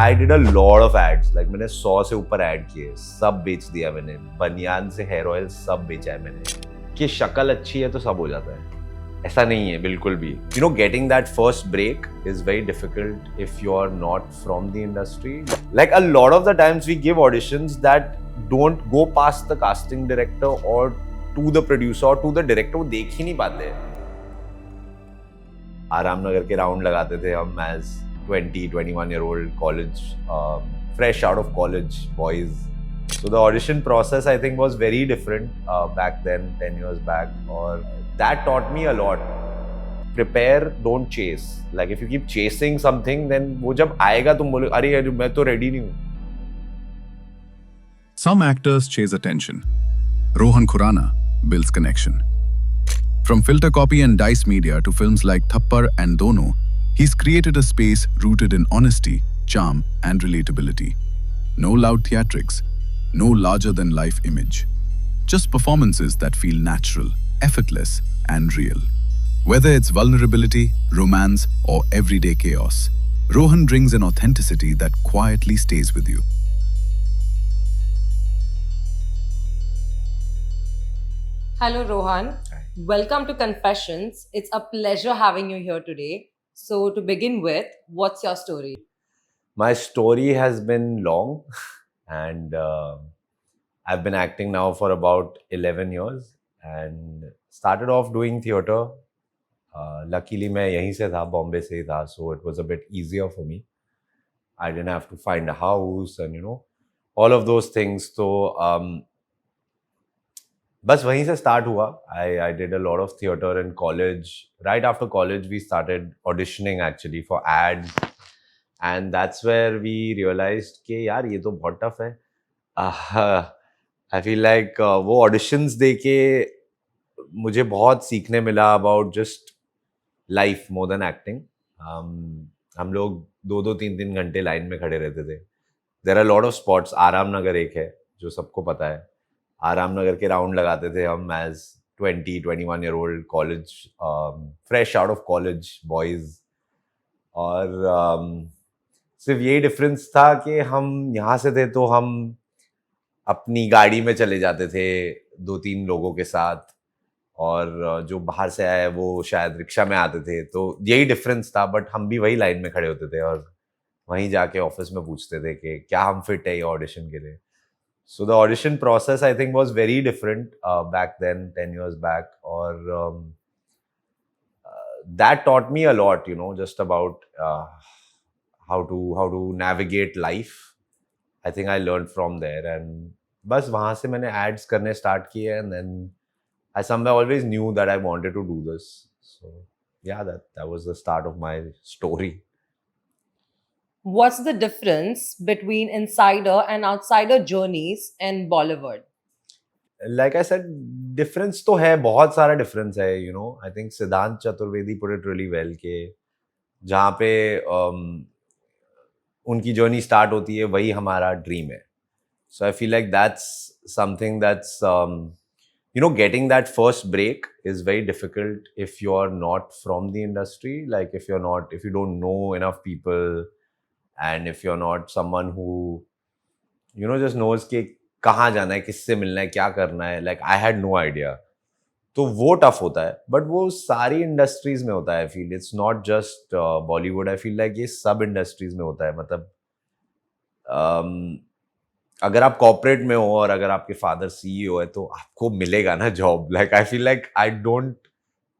I did a lot of ads. Like मैंने 100 से ऊपर ऐड किए, सब बेच दिया मैंने. बनियान से हेयर ऑयल सब बेचा है मैंने. कि शक्ल अच्छी है तो सब हो जाता है. ऐसा नहीं है बिल्कुल भी. You know, getting that first break is very difficult if you're not from the industry. Like a lot of the times we give auditions that don't go past the casting director or to the producer or to the director. वो देख ही नहीं पाते. आरामनगर के round लगाते थे हम as 21-year-old college, fresh out of college boys. So the audition process I think was very different back then, 10 years back, or that taught me a lot. Prepare, don't chase. Like if you keep chasing something, then वो जब आएगा तुम बोले अरे यार मैं तो ready नहीं हूँ. Some actors chase attention. Rohan Khurana builds connection. From Filter Copy and Dice Media to films like Thappar and Dono, he's created a space rooted in honesty, charm, and relatability. No loud theatrics, no larger-than-life image. Just performances that feel natural, effortless, and real. Whether it's vulnerability, romance, or everyday chaos, Rohan brings an authenticity that quietly stays with you. Hello, Rohan. Hi. Welcome to Confessions. It's a pleasure having you here today. So, to begin with, what's your story? My story has been long and I've been acting now for about 11 years and started off doing theatre. Luckily, मैं यहीं से था, Bombay से था, so it was a bit easier for me. I didn't have to find a house and all of those things. So बस वहीं से start हुआ. I did a lot of theatre in college. Right after college, we started auditioning actually for ads. And that's where we realized कि यार ये तो बहुत tough है. I feel like वो auditions दे के मुझे बहुत सीखने मिला about just life more than acting. हम लोग 2-3 घंटे लाइन में खड़े रहते थे. There are a lot of spots. Aramnagar एक है जो सबको पता है. आरामनगर के राउंड लगाते थे हम as 21-year-old college, fresh out of college boys. और सिर्फ यही डिफरेंस था कि हम यहाँ से थे तो हम अपनी गाड़ी में चले जाते थे 2-3 लोगों के साथ, और जो बाहर से आए वो शायद रिक्शा में आते थे. तो यही डिफरेंस था, बट हम भी वही लाइन में खड़े होते थे और वहीं जाके ऑफिस में पूछते थे कि क्या हम फिट है ये ऑडिशन के लिए. So the audition process I think was very different back then, 10 years back, or that taught me a lot, just about how to navigate life. I think I learned from there, and बस वहाँ से मैंने ads करने start किए, and then I somewhere always knew that I wanted to do this. So yeah, that was the start of my story. What's the difference between insider and outsider journeys in Bollywood? Like I said, difference तो है, बहुत सारा difference है. I think सिद्धांत Chaturvedi put it really well कि जहाँ पे उनकी जर्नी स्टार्ट होती है वही हमारा ड्रीम है. So I feel like that's something that's getting that first break is very difficult if you're not from the industry. Like if you don't know enough people, and if you're not someone who just knows कि कहाँ जाना है, किससे मिलना है, क्या करना है. Like I had no idea. तो वो टफ होता है, बट वो सारी इंडस्ट्रीज में होता है. I feel it's not just Bollywood. I feel like ये सब इंडस्ट्रीज में होता है. मतलब अगर आप कॉर्पोरेट में हो और अगर आपके फादर सीईओ है तो आपको मिलेगा ना job. Like I feel like I don't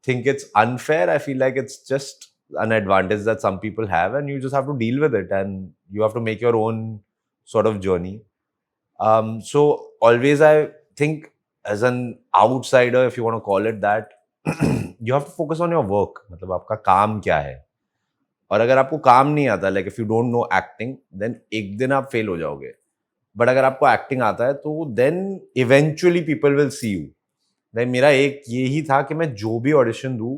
think it's unfair. I feel like it's just an advantage that some people have, and you just have to deal with it, and you have to make your own sort of journey. So always I think as an outsider, if you want to call it that, you have to focus on your work. मतलब आपका काम क्या है, और अगर आपको काम नहीं आता, like if you don't know acting, then एक दिन आप fail हो जाओगे. But अगर आपको acting आता है तो then eventually people will see you. Then मेरा एक यही था कि मैं जो भी ऑडिशन दूँ,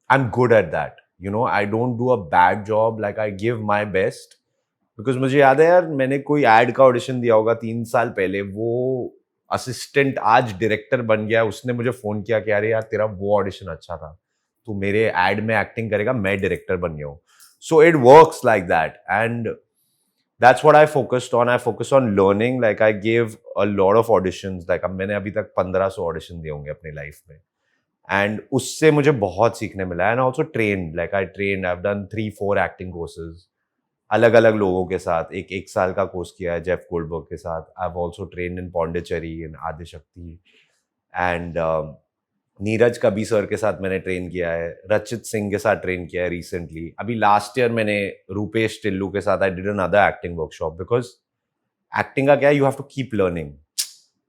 I'm good at that. I don't do a bad job. Like I give my best. Because मुझे याद है यार, मैंने कोई एड का ऑडिशन दिया होगा 3 साल पहले. वो असिस्टेंट आज डायरेक्टर बन गया. उसने मुझे फोन किया कि अरे यार तेरा वो ऑडिशन अच्छा था, तू मेरे एड में एक्टिंग करेगा, मैं डायरेक्टर बन गया हूँ. So it works like that. And that's what I focused on. I focused on learning. Like I gave a lot of auditions. Like अब मैंने अभी तक 1500 ऑडिशन दिए होंगे अपनी लाइफ में, एंड उससे मुझे बहुत सीखने मिला. And also train, like I train, I have done 3-4 acting courses अलग अलग लोगों के साथ. एक साल का कोर्स किया है जेफ गोल्डबर्ग के साथ. I have also train in Pondicherry, in Adishakti, and Neeraj Kabir sir के साथ मैंने ट्रेन किया है. रचित सिंह के साथ ट्रेन किया है रिसेंटली. अभी लास्ट ईयर मैंने रूपेश टिल्लू के साथ I did another acting workshop. Because acting का क्या है, you have to keep learning.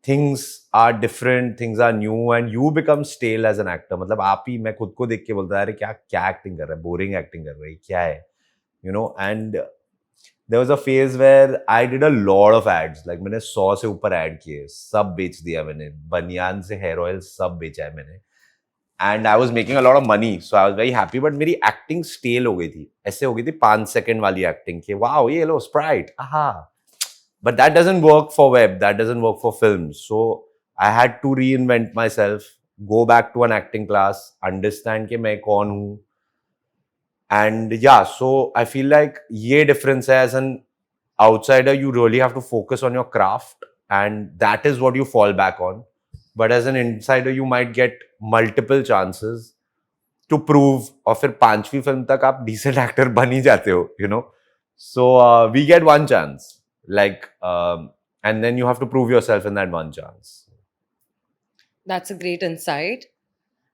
Things are different, things are new, and you become stale as an actor. मतलब आप ही, मैं खुद को देख के बोलता है, अरे क्या क्या एक्टिंग कर रहा है, बोरिंग एक्टिंग कर रहा है, क्या है, you know. And there was a phase where I did a lot of ads. Like मैंने 100 से ऊपर ऐड किए, सब बेच दिया मैंने. बनियान से हेयर ऑयल सब बेचा है मैंने. And I was making a lot of money, so I was very happy. But मेरी एक्टिंग स्टेल हो गई थी. ऐसे हो गई थी 5 सेकंड वाली एक्टिंग के, वाओ ये लो स्प्राइट, आहा. But that doesn't work for web, that doesn't work for film. So I had to reinvent myself, go back to an acting class, understand कि मैं कौन हूँ. And yeah, so I feel like ये difference है. As an outsider, you really have to focus on your craft, and that is what you fall back on. But as an insider, you might get multiple chances to prove, और फिर 5वीं film तक आप decent actor बन ही जाते हो, you know. So we get one chance, like, and then you have to prove yourself in that one chance. That's a great insight.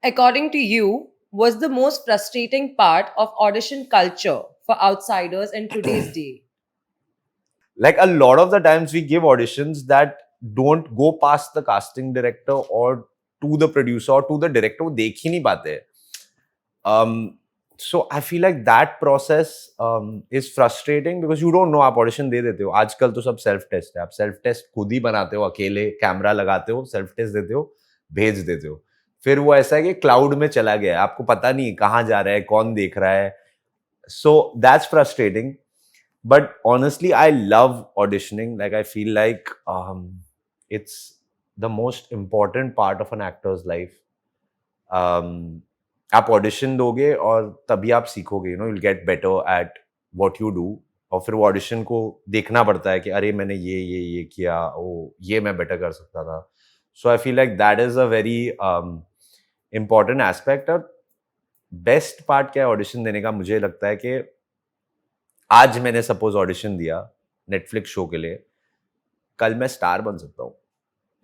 According to you, was the most frustrating part of audition culture for outsiders in today's day? Like a lot of the times we give auditions that don't go past the casting director or to the producer or to the director, वो देख ही नहीं पाते. So I feel like that process is frustrating because you don't know. आप audition दे देते हो. आजकल तो सब self test है. आप self test खुद ही बनाते हो, अकेले कैमरा लगाते हो, self test देते हो, भेज देते हो. फिर वो ऐसा है कि क्लाउड में चला गया है, आपको पता नहीं कहाँ जा रहा है, कौन देख रहा है. So that's frustrating. But honestly, I love auditioning. Like I feel like it's the most important part of an actor's life. आप ऑडिशन दोगे और तभी आप सीखोगे, you'll get better at what you do. और फिर वो ऑडिशन को देखना पड़ता है कि अरे मैंने ये किया, ये मैं बेटर कर सकता था. So I feel like that is a very important aspect. और बेस्ट पार्ट क्या है ऑडिशन देने का, मुझे लगता है कि आज मैंने सपोज ऑडिशन दिया नेटफ्लिक्स शो के लिए, कल मैं स्टार बन सकता हूँ.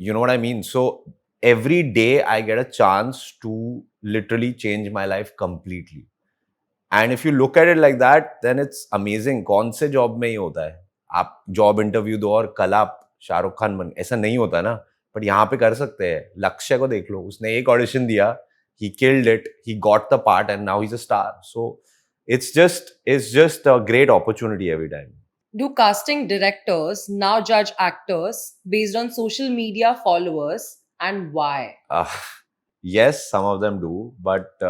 You know what I mean. So every day I get a chance to literally change my life completely. And if you look at it like that, then it's amazing. कौन से job में ही होता है आप job interview दो और कल आप शाहरुख खान बन, ऐसा नहीं होता ना. बट यहाँ पे कर सकते हैं. लक्ष्य को देख लो, उसने एक ऑडिशन दिया, he killed it, he got the part, and now he's a star. So it's just a great opportunity every time. Do casting directors now judge actors based on social media followers, and why? Yes, some of them do, but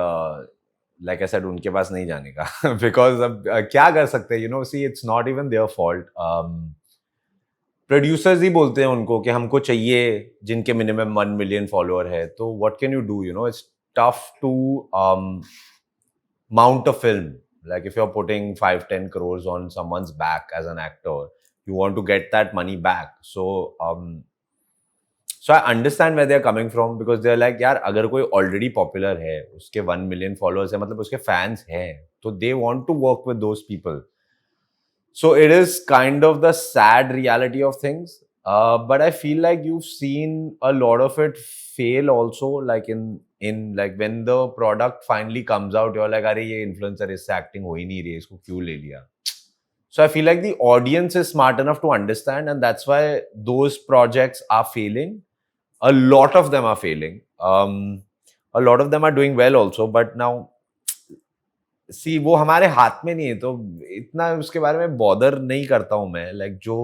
like I said, उनके पास नहीं जाने का. Because अब क्या कर सकते हैं, see, it's not even their fault. Producers ही बोलते हैं उनको कि हमको चाहिए जिनके मिनिमम 1 मिलियन फॉलोअर है. तो what can you do, it's tough to mount a film. Like if you're putting 5-10 crores on someone's back as an actor, you want to get that money back. So I understand where they're coming from, because they're like, यार अगर कोई already popular है, उसके 1 million followers है, मतलब उसके fans हैं, तो they want to work with those people. So it is kind of the sad reality of things. But I feel like you've seen a lot of it fail also, like in like when the product finally comes out, you're like, अरे ये influencer इससे acting हो ही नहीं रही है, इसको क्यों ले लिया. So I feel like the audience is smart enough to understand, and that's why those projects are failing. A lot of them are failing. A lot of them are doing well also, but now see, वो हमारे हाथ में नहीं है, तो इतना उसके बारे में बॉदर नहीं करता हूँ मैं. लाइक जो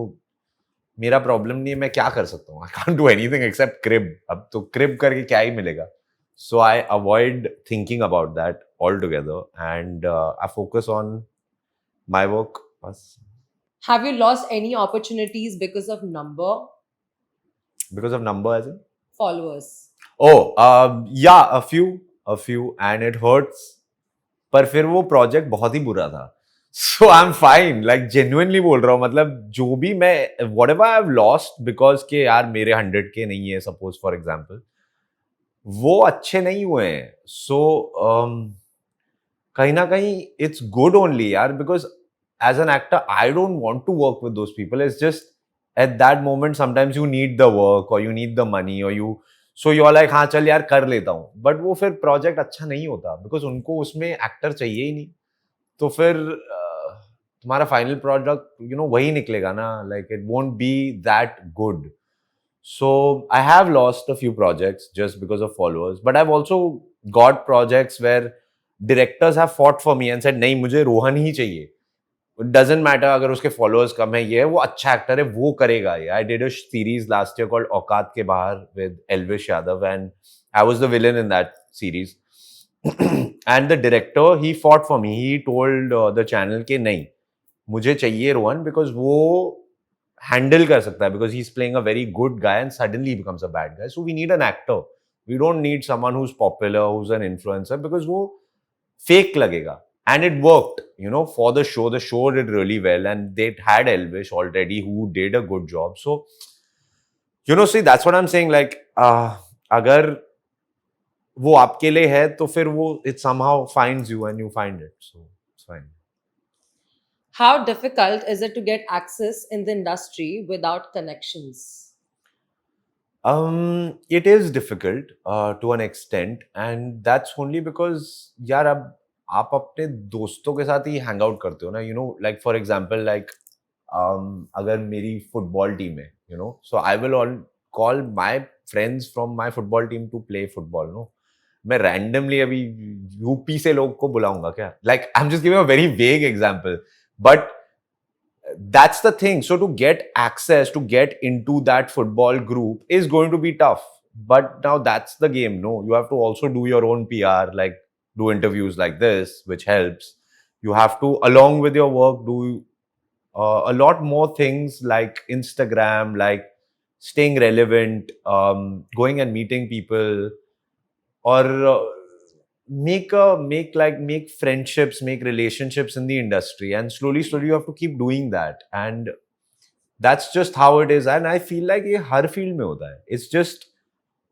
मेरा प्रॉब्लम नहीं है, मैं क्या कर सकता हूँ. I can't do anything except crib. अब तो क्रिब करके क्या ही मिलेगा. So I avoid thinking about that all together, and I focus on my work बस. Have you lost any opportunities because of number? Because of number as in? Followers. Yeah, a few, and it hurts. पर फिर वो project बहुत ही बुरा था. So I'm fine, like genuinely बोल रहा हूँ, मतलब जो भी मैं whatever I've lost because के यार मेरे 100K नहीं है suppose for example, वो अच्छे नहीं हुए हैं. So कहीं ना कहीं it's good only यार, because as an actor I don't want to work with those people. It's just at that moment sometimes you need the work or you need the money or you, so you're like हाँ चल यार कर लेता हूँ, but वो फिर project अच्छा नहीं होता because उनको उसमें एक्टर चाहिए ही नहीं. तो फिर तुम्हारा फाइनल प्रोडक्ट वही निकलेगा ना, like it won't be that good. So I have lost a few projects just because of followers, but I've also got projects where directors have fought for me and said नहीं मुझे रोहन ही चाहिए. It doesn't matter अगर उसके followers कम है, ये है, वो अच्छा एक्टर है, वो करेगा. I did a series last year called औकात के बाहर with Elvish Yadav and I was the villain in that series. And the director he fought for me. He told the channel कि नहीं मुझे चाहिए रोहन because वो handle कर सकता है, because he's playing a very good guy and suddenly he becomes a bad guy. So we need an actor. We don't need someone who's popular, who's an influencer, because वो fake लगेगा. And it worked, for the show. The show did really well and they had Elvish already who did a good job. So, see, that's what I'm saying. Like, अगर वो आपके लिए है तो फिर वो it somehow finds you and you find it. So, it's fine. How difficult is it to get access in the industry without connections? It is difficult to an extent, and that's only because यार अब आप अपने दोस्तों के साथ ही hang out करते हो ना, like for example, like अगर मेरी football team है, so I will all call my friends from my football team to play football, no? मैं randomly अभी यूपी से लोग को बुलाऊंगा क्या? Like I'm just giving a very vague example, but that's the thing. So to get access, to get into that football group is going to be tough. But now that's the game. No, you have to also do your own PR, like do interviews like this, which helps. You have to, along with your work, do a lot more things like Instagram, like staying relevant, going and meeting people, or make friendships, make relationships in the industry, and slowly you have to keep doing that. And that's just how it is. And I feel like ये हर field में होता है. It's just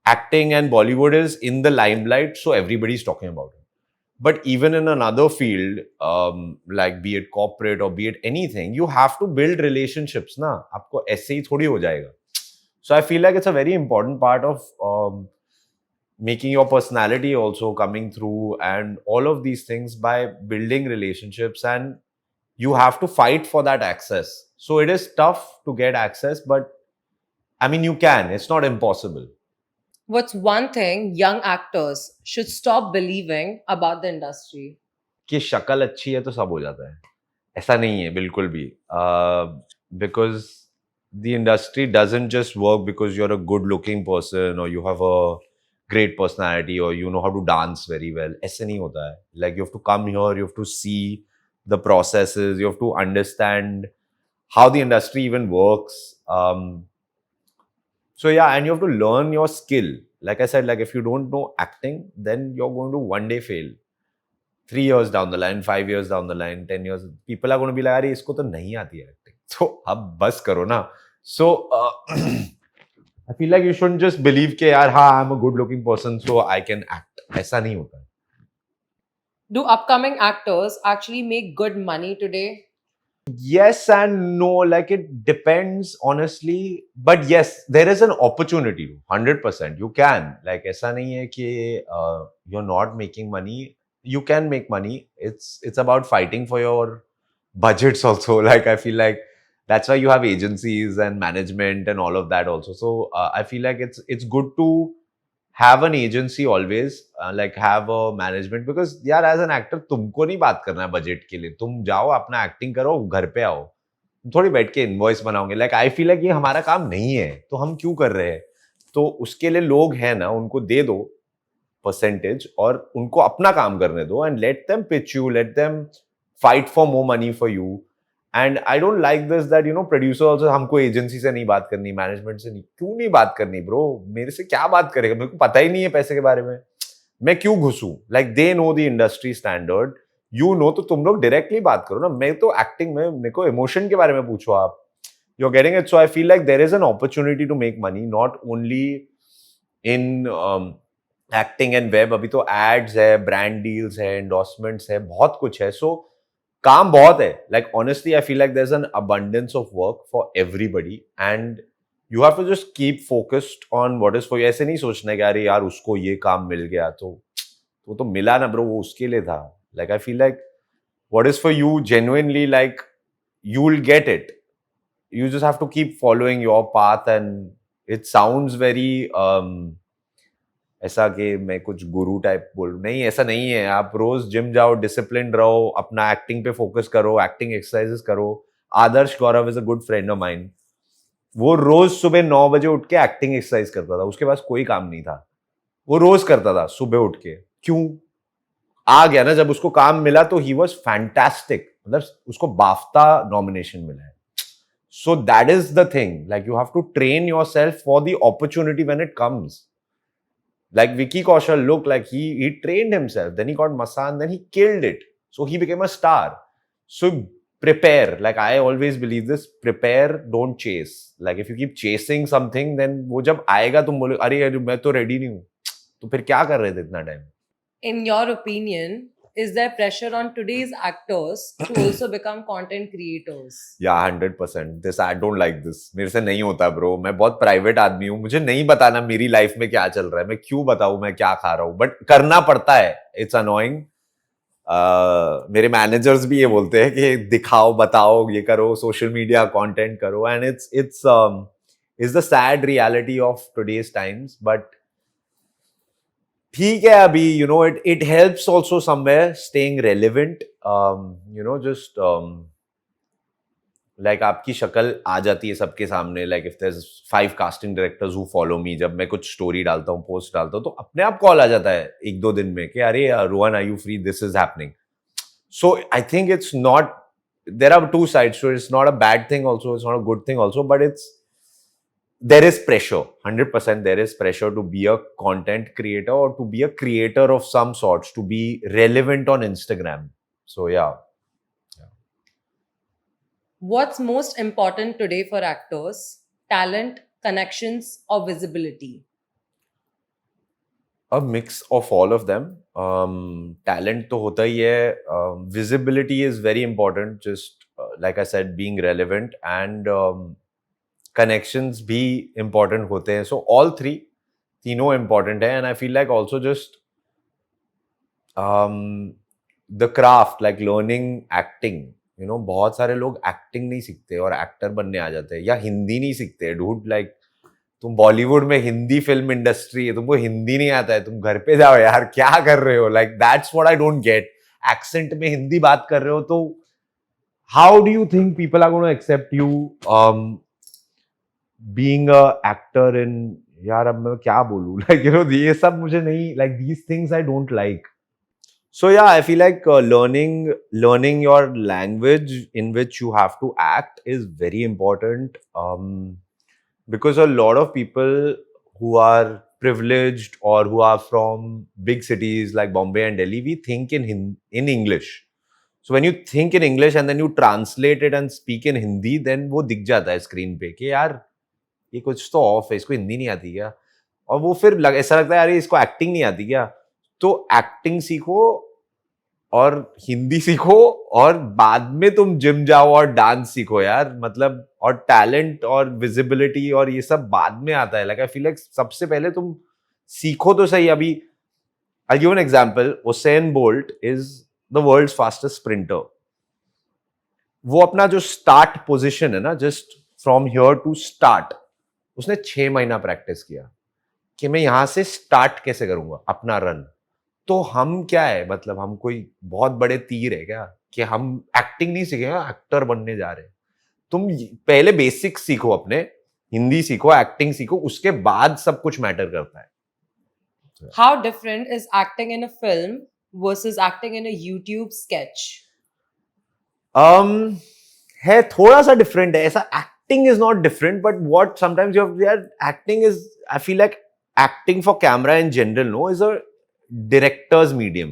acting and Bollywood is in the limelight, so everybody's talking about it. But even in another field, like be it corporate or be it anything, you have to build relationships ना. आपको ऐसे ही थोड़ी हो जाएगा. So I feel like it's a very important part of making your personality also coming through and all of these things by building relationships, and you have to fight for that access. So it is tough to get access, but I mean, you can. It's not impossible. What's one thing young actors should stop believing about the industry? कि शक्ल अच्छी है तो सब हो जाता है, ऐसा नहीं है बिल्कुल भी. Because the industry doesn't just work because you're a good looking person or you have a great personality or you know how to dance very well. ऐसे नहीं होता है. Like you have to come here, you have to see the processes, you have to understand how the industry even works. So yeah, and you have to learn your skill. Like I said, like if you don't know acting, then you're going to one day fail. 3 years down the line, 5 years down the line, 10 years, people are going to be like, अरे इसको तो नहीं आती है acting. So अब बस करो ना. So I feel like you shouldn't just believe कि यार हाँ I'm a good looking person so I can act. ऐसा नहीं होता है. Do upcoming actors actually make good money today? Yes and no, like it depends honestly, but yes, there is an opportunity. 100% you can. Like ऐसा नहीं है कि you're not making money. You can make money. It's about fighting for your budgets also. Like I feel like that's why you have agencies and management and all of that also. So I feel like it's good to have an agency always, like have a management, because यार as an actor तुमको नहीं बात करना है budget के लिए. तुम जाओ अपना एक्टिंग करो, घर पे आओ. तुम थोड़ी बैठ के इनवॉइस बनाओगे. लाइक आई फील लाइक ये हमारा काम नहीं है तो हम क्यों कर रहे हैं. तो उसके लिए लोग हैं ना, उनको दे दो परसेंटेज और उनको अपना काम करने दो and let them pitch you, let them fight for more money for you. And I don't like this that producer also हमको एजेंसी से नहीं बात करनी, मैनेजमेंट से नहीं. क्यों नहीं बात करनी ब्रो? मेरे से क्या बात करेगा? मेरे को पता ही नहीं है पैसे के बारे में, मैं क्यों घुसूं? Like they know the industry standard, you know, तो तुम लोग डायरेक्टली बात करो ना. मैं तो एक्टिंग में, मेरे को इमोशन के बारे में पूछो आप. You're getting it. So I feel like there is an opportunity to make money, not only in acting and web. अभी तो ads है, brand deals है, endorsements है, बहुत कुछ है. So काम बहुत है. Like honestly, I feel like there's an abundance of work for everybody, and you have to just keep focused on what is for you. ऐसे नहीं सोचना कि अरे यार उसको ये काम मिल गया तो वो तो मिला ना ब्रो, वो उसके लिए था. Like I feel like what is for you genuinely, like you'll get it. You just have to keep following your path, and it sounds very ऐसा कि मैं कुछ गुरु टाइप बोल, नहीं ऐसा नहीं है. आप रोज जिम जाओ, डिसिप्लिन रहो, अपना एक्टिंग पे फोकस करो, एक्टिंग एक्सरसाइजेस करो. Adarsh Gaurav is a good friend of mine. वो रोज सुबह 9 बजे उठ के एक्टिंग एक्सरसाइज करता था. उसके पास कोई काम नहीं था, वो रोज करता था सुबह उठ के. क्यों? आ गया ना, जब उसको काम मिला तो ही वॉज फैंटास्टिक. मतलब उसको बाफ्ता नॉमिनेशन मिला है. So that is the thing. Like you have to train yourself for the opportunity when it comes. Like Vicky Kaushal, look, like he trained himself. Then he got Masan. Then he killed it. So he became a star. So prepare. Like I always believe this. Prepare. Don't chase. Like if you keep chasing something, then वो जब आएगा तुम बोले अरे यार मैं तो ready नहीं हूँ. तो फिर क्या कर रहे थे इतना time? In your opinion, is there pressure on today's actors to also become content creators? Yeah, 100%. This I don't like this. मेरे से नहीं होता ब्रो. मैं बहुत प्राइवेट आदमी हूँ. मुझे नहीं बताना मेरी लाइफ में क्या चल रहा है. मैं क्यों बताऊँ मैं क्या खा रहा हूँ. बट करना पड़ता है. It's annoying. मेरे मैनेजर्स भी ये बोलते हैं कि दिखाओ, बताओ, ये करो, सोशल मीडिया कंटेंट करो. And it's the sad reality of today's times. But ठीक है, अभी you know it helps also somewhere staying relevant. You know just like आपकी शक्ल आ जाती है सबके सामने. Like if there is 5 casting directors who follow me, जब मैं कुछ स्टोरी डालता हूँ, पोस्ट डालता हूँ, तो अपने आप कॉल आ जाता है 1-2 दिन में कि अरे Rohan are you free, this is happening. So I think it's not, there are 2 sides, so it's not a bad thing also, it's not a good thing also, but there is pressure. 100% there is pressure to be a content creator or to be a creator of some sorts, to be relevant on Instagram. So yeah. What's most important today for actors? Talent, connections, or visibility? A mix of all of them. Talent तो होता ही है. Visibility is very important. Just like I said, being relevant, and connections भी important होते हैं. So all three, तीनों important है. And I feel like also just the craft, like learning acting. You know, बहुत सारे लोग एक्टिंग नहीं सीखते और एक्टर बनने आ जाते हैं, या हिंदी नहीं सीखते. डूड, लाइक तुम बॉलीवुड में, हिंदी फिल्म इंडस्ट्री है, तुमको हिंदी नहीं आता है, तुम घर पे जाओ यार, क्या कर रहे हो. Like that's what I don't get. Accent में हिंदी बात कर रहे हो तो how do you think people are gonna accept you being a actor in. यार अब मैं क्या बोलूं. लाइक यू नो ये सब मुझे नहीं, like these things I don't like. So yeah, I feel like learning your language in which you have to act is very important, because a lot of people who are privileged or who are from big cities like Bombay and Delhi, we think in English. So when you think in English and then you translate it and speak in Hindi, then वो दिख जाता है screen पे कि यार ये कुछ तो off है, इसको हिंदी नहीं आती क्या. और वो फिर ऐसा लगता है यार इसको एक्टिंग नहीं आती क्या. तो एक्टिंग सीखो और हिंदी सीखो और बाद में तुम जिम जाओ और डांस सीखो यार. मतलब और टैलेंट और विजिबिलिटी और ये सब बाद में आता है. लाइक आई फील लाइक सबसे पहले तुम सीखो तो सही. अभी I give an example. Usain Bolt is the world's fastest sprinter. वो अपना जो स्टार्ट पोजीशन है ना, just from here to start, उसने 6 महीना प्रैक्टिस किया कि मैं यहां से स्टार्ट कैसे करूंगा अपना रन. तो हम क्या है, मतलब हम कोई बहुत बड़े तीर है क्या कि हम एक्टिंग नहीं सीखे, एक्टर बनने जा रहे हैं. तुम पहले बेसिक सीखो, अपने हिंदी सीखो, एक्टिंग सीखो, उसके बाद सब कुछ मैटर करता है. How different is acting in a film versus acting in a YouTube sketch? है थोड़ा सा डिफरेंट है. ऐसा acting is not different, but what sometimes you have, acting is, I feel like acting for camera in general no is a director's medium.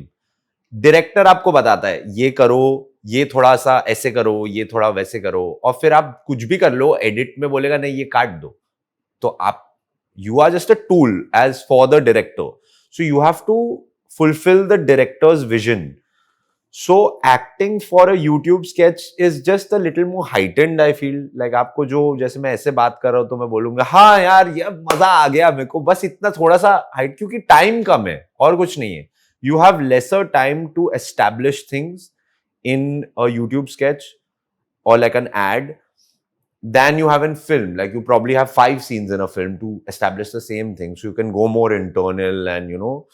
Director आपको बताता है ये करो, ये थोड़ा सा ऐसे करो, ये थोड़ा वैसे करो, और फिर आप कुछ भी कर लो, एडिट में बोलेगा नहीं ये काट दो, तो आप you are just a tool as for the director, so you have to fulfill the director's vision. So acting for a YouTube sketch is just a little more heightened, I feel like. आपको जो, जैसे मैं ऐसे बात कर रहा हूं तो मैं बोलूंगा हाँ यार ये मजा आ गया मेरे को, बस इतना थोड़ा सा हाइट, क्योंकि टाइम कम है और कुछ नहीं है. You have lesser time to establish things in a YouTube sketch or like an ad than you have in film. Like you probably have 5 scenes in a film to establish the same thing, so you can go more internal and you know.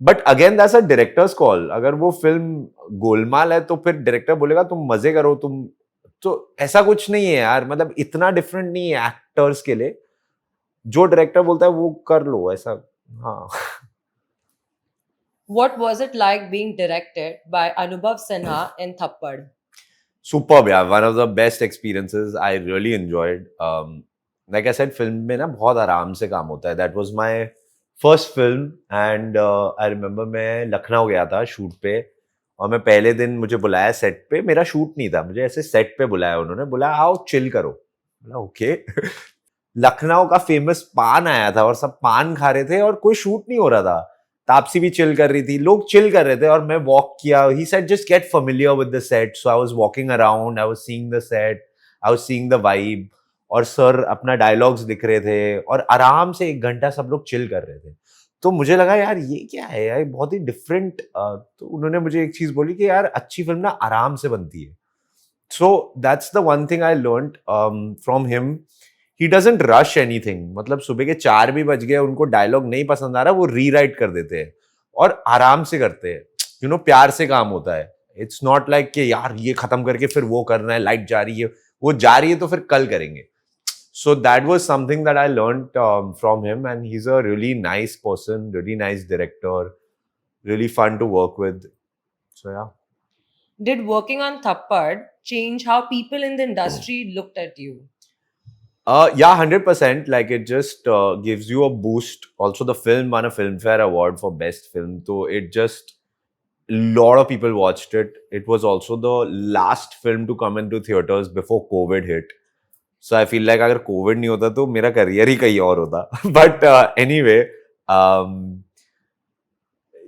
But again that's a director's call. अगर वो film Golmaal है तो फिर director बोलेगा तुम मजे करो तुम, तो ऐसा कुछ नहीं है यार, मतलब इतना डिफरेंट नहीं है एक्टर्स के लिए. जो डायरेक्टर बोलता है वो कर लो ऐसा. हाँ. What was it like being directed by Anubhav Sinha in Thappad? Superb, yeah. One of the best experiences. I really enjoyed. Like I said, film में ना बहुत आराम से काम होता है. That was my first film and I remember मैं लखनऊ गया था शूट पे, और मैं पहले दिन मुझे बुलाया सेट पे. मेरा शूट नहीं था, मुझे ऐसे सेट पे बुलाया, उन्होंने बोला आओ चिल करो. बोला ओके. लखनऊ का फेमस पान आया था और सब पान खा रहे थे और कोई शूट नहीं हो रहा था. तापसी भी चिल कर रही थी, लोग चिल कर रहे थे और मैं वॉक किया. He said just get familiar with the set. So I was walking around, I was seeing the set, I was seeing the vibe, और सर अपना डायलॉग्स लिख रहे थे और आराम से 1 घंटा सब लोग चिल कर रहे थे. तो मुझे लगा यार ये क्या है यार, बहुत ही डिफरेंट. तो उन्होंने मुझे एक चीज बोली कि यार अच्छी फिल्म ना आराम से बनती है. So that's the one thing I learned from him. He doesn't rush anything. मतलब सुबह के 4 भी बज गए, उनको डायलॉग नहीं पसंद आ रहा, वो रीराइट कर देते हैं और आराम से करते हैं. यू नो, प्यार से काम होता है. इट्स नॉट लाइक कि यार ये खत्म करके फिर वो करना है, लाइट जा रही है, वो जा रही है तो फिर कल करेंगे. So that was something that I learned from him, and he's a really nice person, really nice director, really fun to work with. So yeah. Did working on Thappad change how people in the industry looked at you? Yeah, 100%. Like it just gives you a boost. Also, the film won a Filmfare Award for Best Film. So it just, a lot of people watched it. It was also the last film to come into theaters before COVID hit. So I feel like अगर COVID नहीं होता तो मेरा career ही कहीं और होता. But anyway,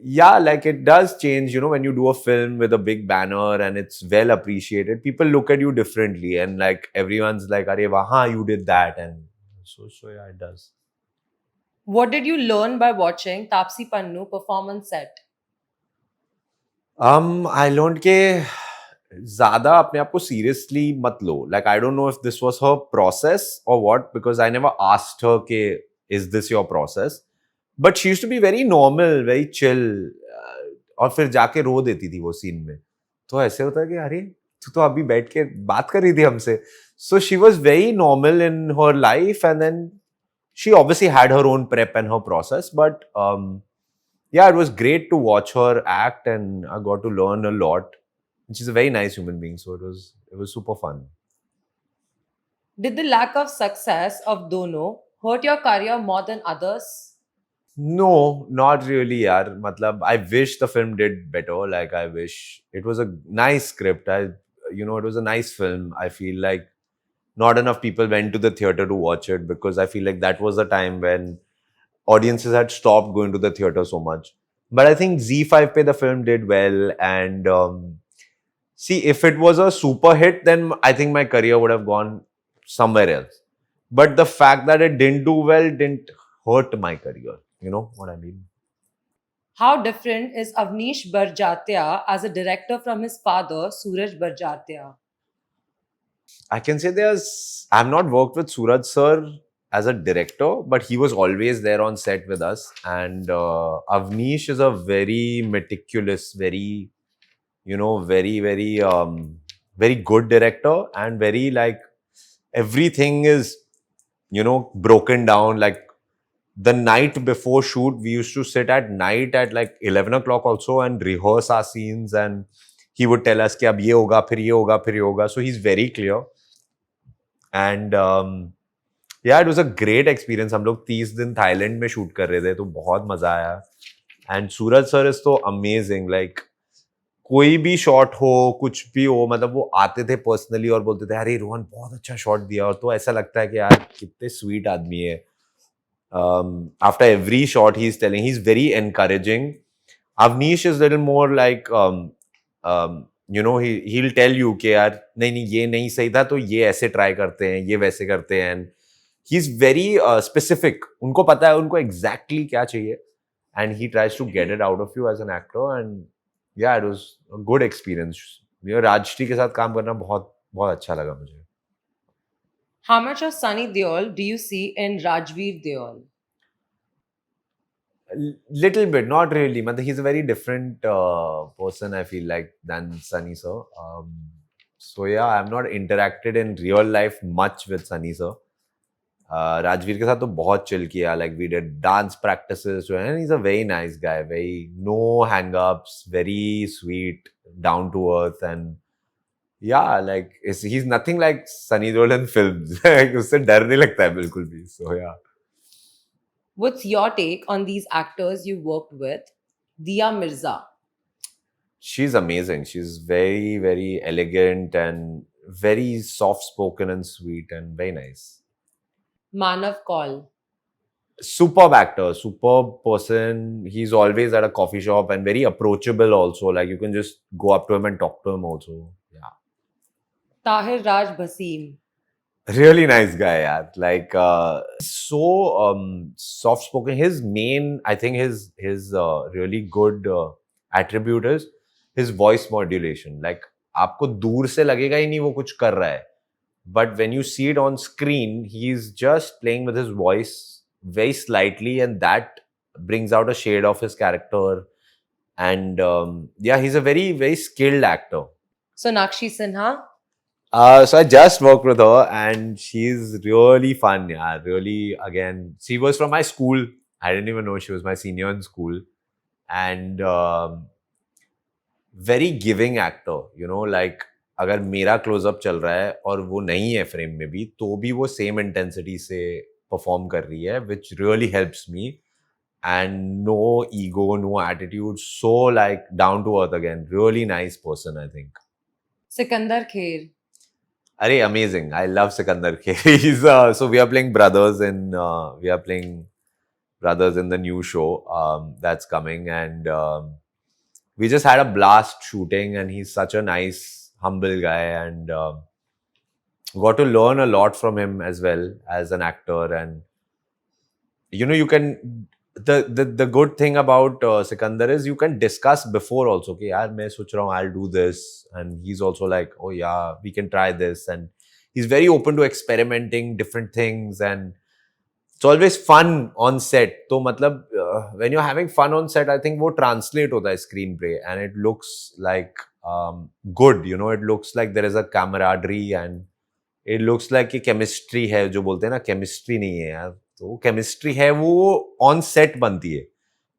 yeah, like it does change, you know, when you do a film with a big banner and it's well appreciated, people look at you differently, and like everyone's like, "Arey waha, you did that," and so yeah, it does. What did you learn by watching Tapsi Pannu perform on set? I learned के ज़्यादा अपने आप को seriously मत लो. Like I don't know if this was her process or what, because I never asked her के is this your process? But she used to be very normal, very chill. और फिर जाके रो देती थी वो सीन में. तो ऐसे होता है कि अरे तू तो अभी बैठ के बात कर रही थी हमसे. So she was very normal in her life, and then she obviously had her own prep and her process. But yeah, it was great to watch her act, and I got to learn a lot. She's a very nice human being, so it was super fun. Did the lack of success of Dono hurt your career more than others? No, not really, yaar. Matlab, I wish the film did better. Like, I wish it was a nice script. It was a nice film. I feel like not enough people went to the theater to watch it, because I feel like that was the time when audiences had stopped going to the theater so much. But I think Z5 pe the film did well, and see, if it was a super hit, then I think my career would have gone somewhere else. But the fact that it didn't do well didn't hurt my career. You know what I mean? How different is Avnish Barjatia as a director from his father, Suraj Barjatia? I can say I've not worked with Suraj sir as a director, but he was always there on set with us. And Avnish is a very meticulous, very, very good director, and very like everything is, broken down. Like the night before shoot, we used to sit at night at like 11 o'clock also and rehearse our scenes, and he would tell us कि अब ये होगा, फिर ये होगा, फिर ये होगा. So he's very clear. And yeah, it was a great experience. हम लोग 30 दिन थाईलैंड में शूट कर रहे थे, तो बहुत मजा आया. And Suraj sir is so amazing. Like कोई भी शॉट हो, कुछ भी हो, मतलब वो आते थे पर्सनली और बोलते थे अरे रोहन बहुत अच्छा शॉट दिया, और तो ऐसा लगता है कि यार कितने स्वीट आदमी है. After every shot he's telling, he's very encouraging. Avnish is little more like he'll tell you कि यार नहीं नहीं ये नहीं सही था तो ये ऐसे ट्राई करते हैं, ये वैसे करते हैं. ही इज वेरी स्पेसिफिक, उनको पता है उनको exactly क्या चाहिए, and he tries to get it out of you as an actor. And yeah, it was a good experience. Rajshree के साथ काम करना बहुत बहुत अच्छा लगा मुझे. How much of Sunny Deol do you see in Rajveer Deol? Little bit, not really. Matlab, he's a very different person, I feel like, than Sunny sir. So yeah, I've not interacted in real life much with Sunny sir. Rajveer के साथ तो बहुत chill किया. Like we did dance practices, and he's a very nice guy. Very no hang-ups, very sweet, down to earth, and yeah, like he's nothing like Sunny Deol in films. उससे डर नहीं लगता है बिल्कुल भी. So yeah. What's your take on these actors you worked with? Dia Mirza. She's amazing. She's very, very elegant and very soft spoken and sweet and very nice. Manav Kaul. Superb actor, superb person. He's always at a coffee shop and very approachable also. Like you can just go up to him and talk to him also. Yeah. Tahir Raj Bhasim. Really nice guy, yeah. Like so soft spoken. His main, I think his really good attribute is his voice modulation. Like आपको दूर से लगेगा ही नहीं वो कुछ कर रहा है, but when you see it on screen, he's just playing with his voice very slightly, and that brings out a shade of his character. And yeah, he's a very very skilled actor. Sonakshi Sinha. So I just worked with her, and she's really fun. Yeah, really. Again, she was from my school. I didn't even know she was my senior in school, and very giving actor. Like अगर मेरा close up चल रहा है और वो नहीं है frame में भी, तो भी वो सेम इंटेंसिटी से परफॉर्म कर रही है, which really helps me. And no ego, no attitude, so like down to earth again. Really nice person, I think. Sikandar Kher. Arey, amazing. I love Sikandar K. He's so we are playing brothers in the new show that's coming, and we just had a blast shooting, and he's such a nice, humble guy, and got to learn a lot from him as well as an actor. And you can the good thing about Sikandar is you can discuss before also. Okay, yaar, main soch raha hu, I'll do this, and he's also like, oh yeah, we can try this, and he's very open to experimenting different things, and it's always fun on set. So matlab, when you're having fun on set, I think वो translate होता है screenplay, and it looks like good. It looks like there is a camaraderie, and it looks like कि chemistry है. जो बोलते हैं ना, chemistry नहीं है यार, तो chemistry है वो on set बनती है,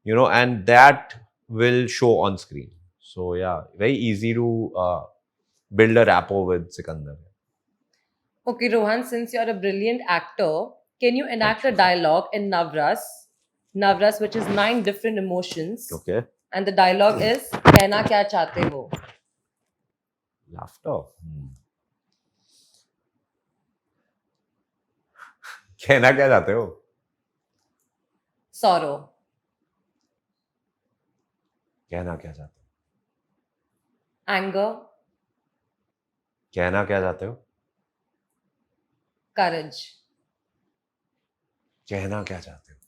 and that will show on screen. So yeah, very easy to build a rapport with Sikandar. Okay, Rohan, since you're a brilliant actor, can you enact a Thank you. dialogue in Navras? Navras, which is 9 different emotions. Okay. And the dialogue is Kehna kya chahte ho? Laughter. कहना क्या चाहते हो? Sorrow. कहना क्या चाहते हो? Anger. कहना क्या चाहते हो? Courage. कहना क्या चाहते हो?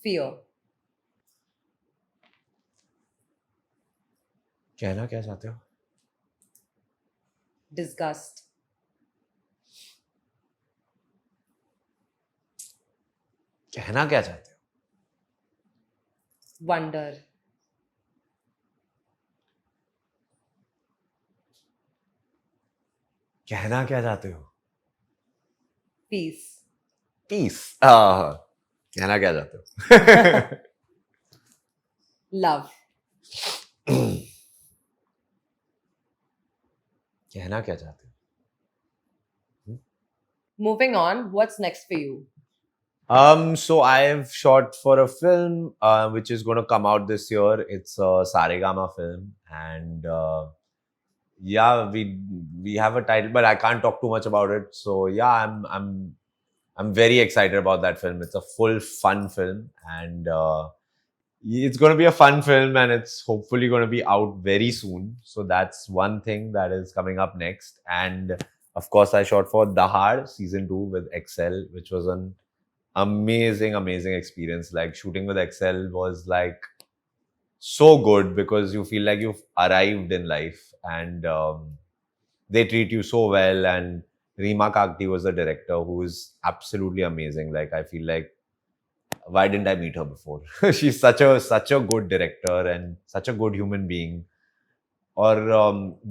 Fear. कहना क्या चाहते हो? Disgust. कहना क्या चाहते हो? Wonder. कहना क्या चाहते हो? Peace. पीस. कहना क्या चाहते हो? Love. कहना क्या चाहते हो? Moving on, what's next for you? So I've shot for a film which is going to come out this year. It's a Saregama film, and yeah, we have a title, but I can't talk too much about it. So yeah, I'm very excited about that film. It's a full fun film, and it's going to be a fun film, and it's hopefully going to be out very soon. So that's one thing that is coming up next. And of course, I shot for Dahad season 2 with Excel, which was an amazing experience. Like shooting with Excel was like so good because you feel like you've arrived in life, and they treat you so well. And Reema Kakti was the director, who is absolutely amazing. Like I feel like, why didn't I meet her before? She's such a good director and such a good human being. और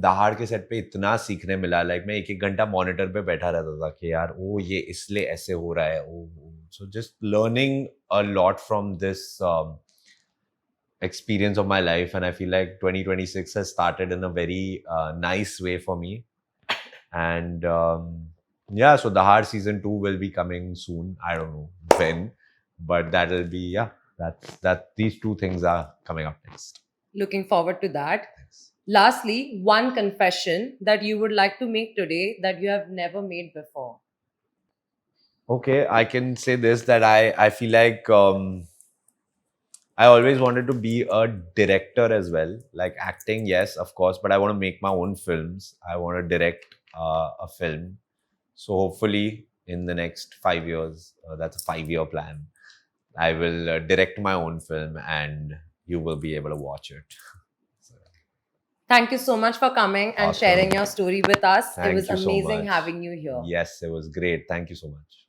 दहाड़ के set पे इतना सीखने मिला. Like मैं एक एक घंटा मॉनिटर पे बैठा रहता था कि यार ओ ये इसलिए ऐसे हो रहा है. Oh so just learning a lot from this experience of my life, and I feel like 2026 has started in a very nice way for me. And yeah, so the Hard season 2 will be coming soon. I don't know when, but that'll be, yeah, that these two things are coming up next. Looking forward to that. Lastly, one confession that you would like to make today that you have never made before. Okay, I can say this, that I feel like I always wanted to be a director as well. Like acting, yes, of course, but I want to make my own films. I want to direct a film. So hopefully, in the next 5 years, that's a 5-year plan, I will direct my own film, and you will be able to watch it. So, Thank you so much for coming and Awesome. sharing your story with us. Thank It was you so amazing much. having you here. Yes, it was great. Thank you so much.